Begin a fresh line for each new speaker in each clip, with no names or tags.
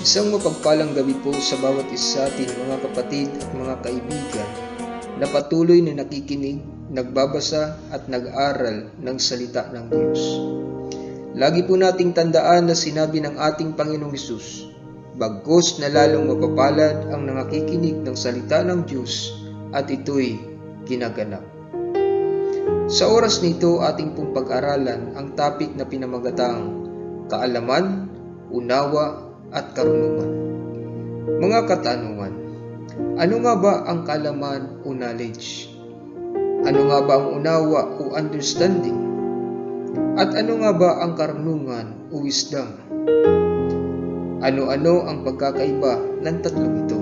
Isang mapagpalang gabi po sa bawat isa atin mga kapatid at mga kaibigan na patuloy na nakikinig, nagbabasa at nag-aral ng salita ng Diyos. Lagi po nating tandaan na sinabi ng ating Panginoong Hesus, bagkus na lalong mapapalad ang nakikinig ng salita ng Diyos at ito'y ginaganap. Sa oras nito ating pong pag-aralan ang topic na pinamagatang kaalaman, unawa at karunungan. Mga katanungan, ano nga ba ang kaalaman o knowledge? Ano nga ba ang unawa o understanding? At ano nga ba ang karunungan o wisdom? Ano-ano ang pagkakaiba ng tatlong ito?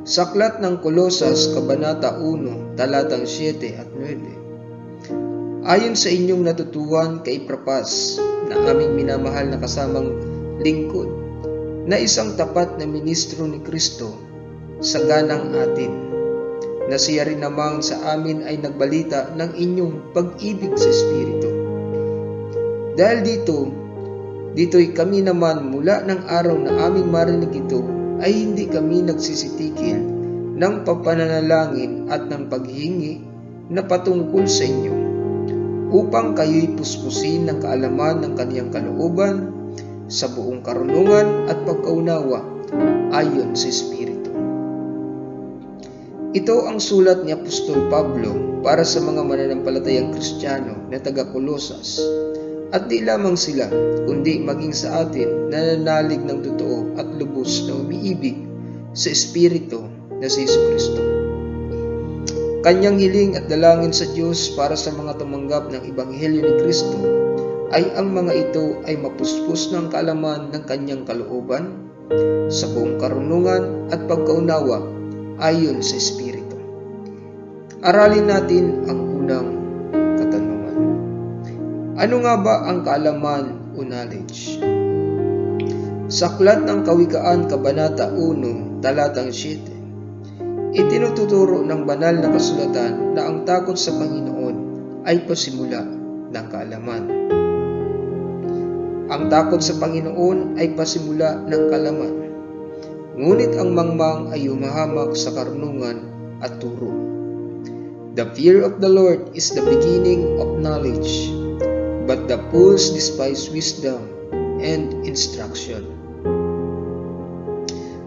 Sa aklat ng Kolosas, Kabanata 1, talatang 7 at 9. Ayon sa inyong natutuhan kay Epaphras na aming minamahal na kasamang lingkod, na isang tapat na ministro ni Kristo sa ganang atin, na siya rin namang sa amin ay nagbalita ng inyong pag-ibig sa Espiritu. Dahil dito'y kami naman mula ng araw na aming marinig ito, ay hindi kami nagsisitikil ng papananalangin at ng paghingi na patungkol sa inyo, upang kayo'y puspusin ng kaalaman ng kaniyang kalooban sa buong karunungan at pagkaunawa ayon sa Espiritu. Ito ang sulat ni Apostol Pablo para sa mga mananampalatayang Kristiyano na taga-Kolosas, at di lamang sila, kundi maging sa atin na nananalig ng totoo at lubos na umiibig sa Espiritu na si Jesucristo. Kanyang hiling at dalangin sa Diyos para sa mga tumanggap ng Ebanghelyo ni Kristo ay ang mga ito ay mapuspos ng kaalaman ng kanyang kalooban sa buong karunungan at pagkaunawa ayon sa Espiritu. Aralin natin ang unang katanungan. Ano nga ba ang kaalaman o knowledge? Sa aklat ng Kawikaan, Kabanata 1, talatang 7, itinuturo ng banal na kasulatan na ang takot sa Panginoon ay pasimula ng kaalaman. Ang takot sa Panginoon ay pasimula ng kaalaman, ngunit ang mangmang ay humahamak sa karunungan at turo. The fear of the Lord is the beginning of knowledge, but the fools despise wisdom and instruction.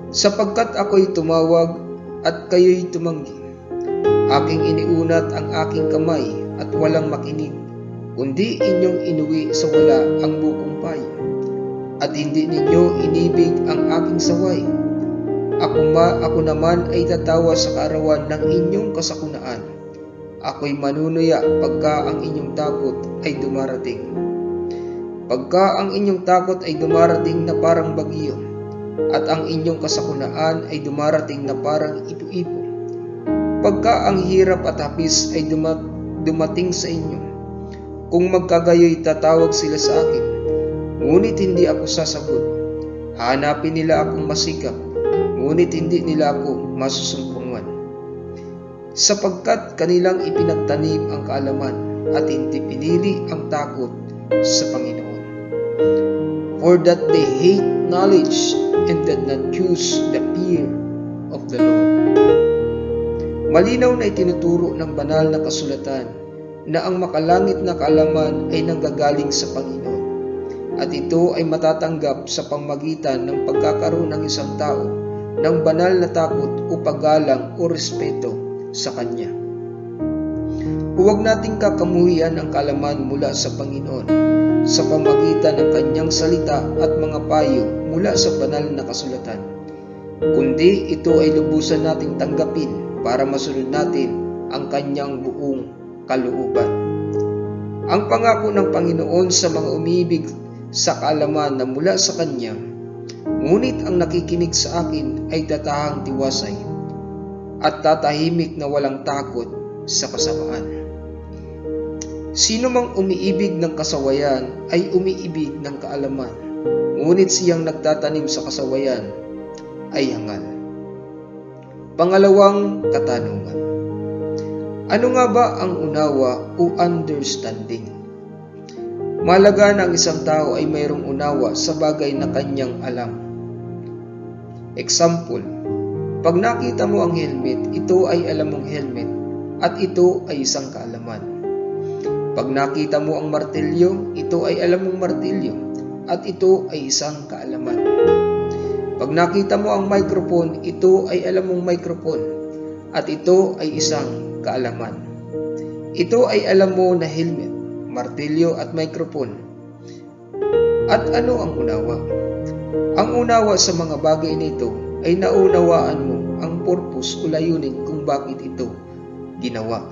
Sapagkat ako'y tumawag at kayo'y tumanggi, aking iniunat ang aking kamay at walang makinig, kundi inyong inuwi sa wala ang bukong payo, at hindi ninyo inibig ang aking saway. Ako naman ay tatawa sa kaarawan ng inyong kasakunaan. Ako'y manunuya pagka ang inyong takot ay dumarating. Pagka ang inyong takot ay dumarating na parang bagyo, at ang inyong kasakunaan ay dumarating na parang ipo-ipo. Pagka ang hirap at hapis ay dumating sa inyo, kung magkagayoy tatawag sila sa akin, ngunit hindi ako sasagot. Hanapin nila akong masikap, ngunit hindi nila ako masusumpungan. Sapagkat kanilang ipinagtanim ang kaalaman at hindi pinili ang takot sa Panginoon. For that they hate knowledge and did not choose the fear of the Lord. Malinaw na itinuturo ng banal na kasulatan na ang makalangit na kaalaman ay nanggagaling sa Panginoon, at ito ay matatanggap sa pamamagitan ng pagkakaroon ng isang tao ng banal na takot o paggalang o respeto sa Kanya. Huwag nating kakamuhian ang kaalaman mula sa Panginoon sa pamamagitan ng Kanyang salita at mga payo mula sa banal na kasulatan, kundi ito ay lubusan nating tanggapin para masunod natin ang Kanyang buong kalooban. Ang pangako ng Panginoon sa mga umiibig sa kaalaman na mula sa Kanya, ngunit ang nakikinig sa akin ay tatahang tiwasay at tatahimik na walang takot sa kasamaan. Sino mang umiibig ng kasawayan ay umiibig ng kaalaman, ngunit siyang nagtatanim sa kasawayan ay hangal. Pangalawang katanungan. Ano nga ba ang unawa o understanding? Mahalaga na ang isang tao ay mayroong unawa sa bagay na kanyang alam. Example, pag nakita mo ang helmet, ito ay alam mong helmet at ito ay isang kaalaman. Pag nakita mo ang martilyo, ito ay alam mong martilyo at ito ay isang kaalaman. Pag nakita mo ang microphone, ito ay alam mong microphone at ito ay isang kaalaman. Ito ay alam mo na helmet, martilyo at microphone. At ano ang unawa? Ang unawa sa mga bagay nito ay naunawaan mo ang purpose o layunin kung bakit ito ginawa.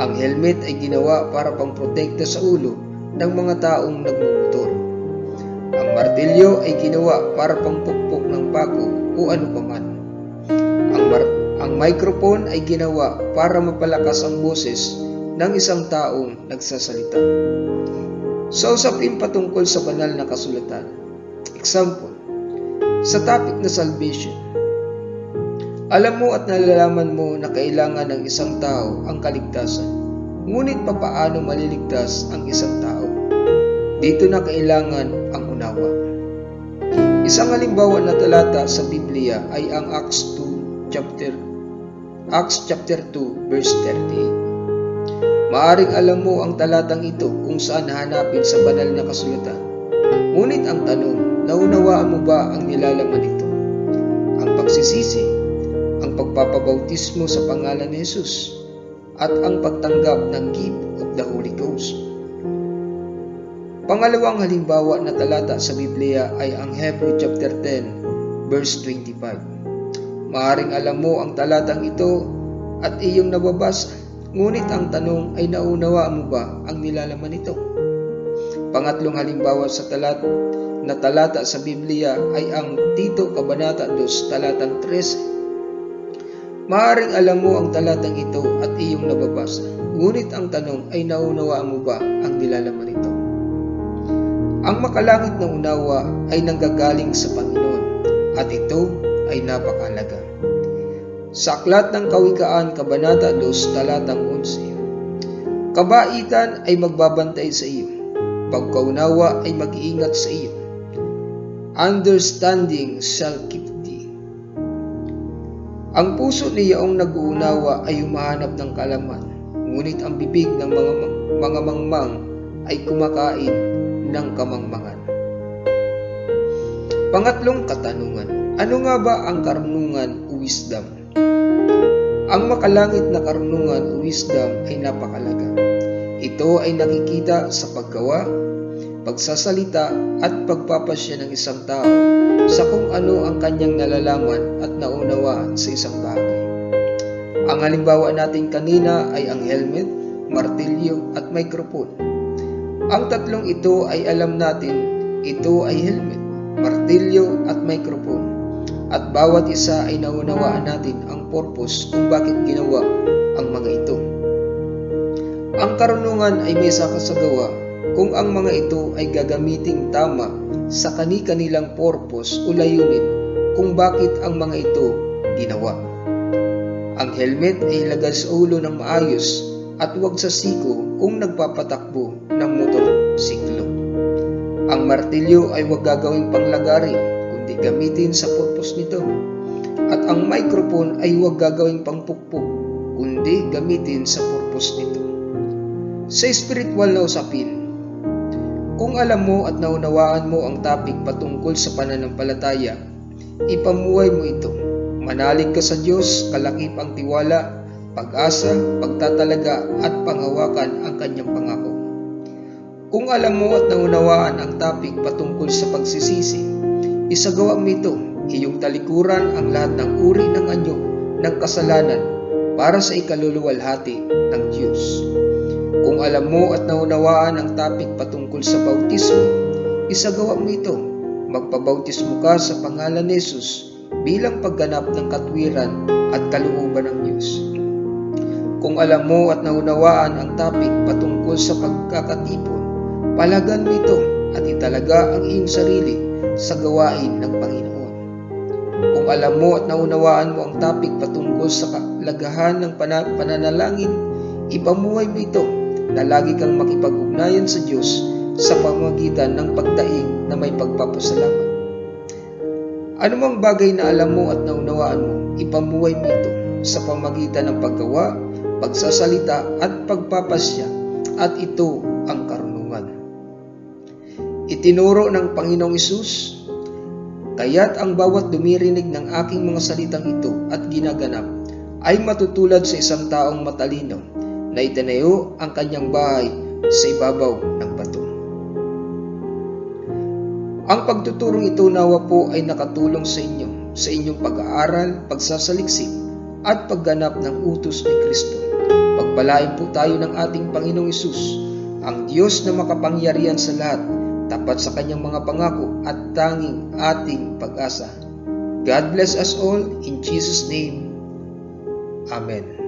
Ang helmet ay ginawa para pang-protekta sa ulo ng mga taong nagmumotor. Ang martilyo ay ginawa para pangpukpok ng pako o ano paman. Ang microphone ay ginawa para mapalakas ang boses ng isang taong nagsasalita. Sa usapin patungkol sa banal na kasulatan. Example, sa topic na salvation. Alam mo at nalalaman mo na kailangan ng isang tao ang kaligtasan. Ngunit papaano maliligtas ang isang tao? Dito na kailangan ang unawa. Isang halimbawa na talata sa Biblia ay ang Acts chapter 2 verse 38. Maaring alam mo ang talatang ito kung saan hanapin sa banal na kasulatan. Ngunit ang tanong, naunawaan mo ba ang nilalaman nito? Ang pagsisisi, ang pagpapabautismo sa pangalan ni Jesus, at ang pagtanggap ng gift of the Holy Ghost. Pangalawang halimbawa na talata sa Biblia ay ang Hebrew chapter 10 verse 25. Maaring alam mo ang talatang ito at iyong nababasa, ngunit ang tanong ay naunawaan mo ba ang nilalaman nito? Pangatlong halimbawa sa talata sa Biblia ay ang Tito kabanata 2 talatang 13. Maaring alam mo ang talatang ito at iyong nababasa, ngunit ang tanong ay naunawaan mo ba ang nilalaman nito? Ang makalangit na unawa ay nanggagaling sa Panginoon at ito ay napakahalaga. Sa Aklat ng Kawikaan, Kabanata 2, Talatang 11, kabaitan ay magbabantay sa iyo, pagkaunawa ay mag-iingat sa iyo. Understanding shall keep thee. Ang puso niyaong nag-uunawa ay humahanap ng kaalaman, ngunit ang bibig ng mga mangmang ay kumakain ng kamangmangan. Pangatlong katanungan, ano nga ba ang karunungan o wisdom? Ang makalangit na karunungan o wisdom ay napakalaga. Ito ay nakikita sa paggawa, pagsasalita at pagpapasya ng isang tao sa kung ano ang kanyang nalalaman at naunawaan sa isang bagay. Ang halimbawa natin kanina ay ang helmet, martilyo at microphone. Ang tatlong ito ay alam natin, ito ay helmet, martilyo at microphone. At bawat isa ay naunawaan natin ang purpose kung bakit ginawa ang mga ito. Ang karunungan ay may sakasagawa kung ang mga ito ay gagamiting tama sa kani-kanilang purpose o layunin kung bakit ang mga ito ginawa. Ang helmet ay ilagay sa ulo ng maayos at huwag sa siko kung nagpapatakbo ng motorsiklo. Ang martilyo ay huwag gagawing panglagarin kundi gamitin sa purpose nito. At ang microphone ay huwag gagawing pangpukpok kundi gamitin sa purpose nito. Sa spiritual na usapin, kung alam mo at naunawaan mo ang topic patungkol sa pananampalataya, ipamuhay mo ito. Manalig ka sa Diyos, kalakip ang tiwala, pag-asa, pagtatalaga at panghawakan ang kanyang pangako. Kung alam mo at naunawaan ang topic patungkol sa pagsisisi, isagawa mo ito, iyong talikuran ang lahat ng uri ng anyo ng kasalanan para sa ikaluluwalhati ng Diyos. Kung alam mo at naunawaan ang topic patungkol sa bautismo, isagawa mo ito. Magpabautismo ka sa pangalan ni Jesus bilang pagganap ng katwiran at kalooban ng Diyos. Kung alam mo at naunawaan ang topic patungkol sa pagkakatipon, palagan mo ito at italaga ang iyong sarili sa gawain ng Panginoon. Kung alam mo at naunawaan mo ang topic patungkol sa kalagahan ng pananalangin, ipamuhay mo ito na lagi kang makipag-ugnayan sa Diyos sa pamamagitan ng pagdaing na may pagpapasalamat. Anumang bagay na alam mo at naunawaan mo, ipamuhay mo ito sa pamamagitan ng paggawa, pagsasalita at pagpapasya, at ito ang karunungan. Itinuro ng Panginoong Hesus, kaya't ang bawat dumirinig ng aking mga salitang ito at ginaganap ay matutulad sa isang taong matalino na itinayo ang kanyang bahay sa ibabaw ng bato. Ang pagtuturong ito nawa po ay nakatulong sa inyo sa inyong pag-aaral, pagsasaliksik at pagganap ng utos ni Kristo. Pagpalain po tayo ng ating Panginoong Hesus, ang Diyos na makapangyarihan sa lahat, tapat sa kanyang mga pangako at tanging ating pag-asa. God bless us all in Jesus' name. Amen.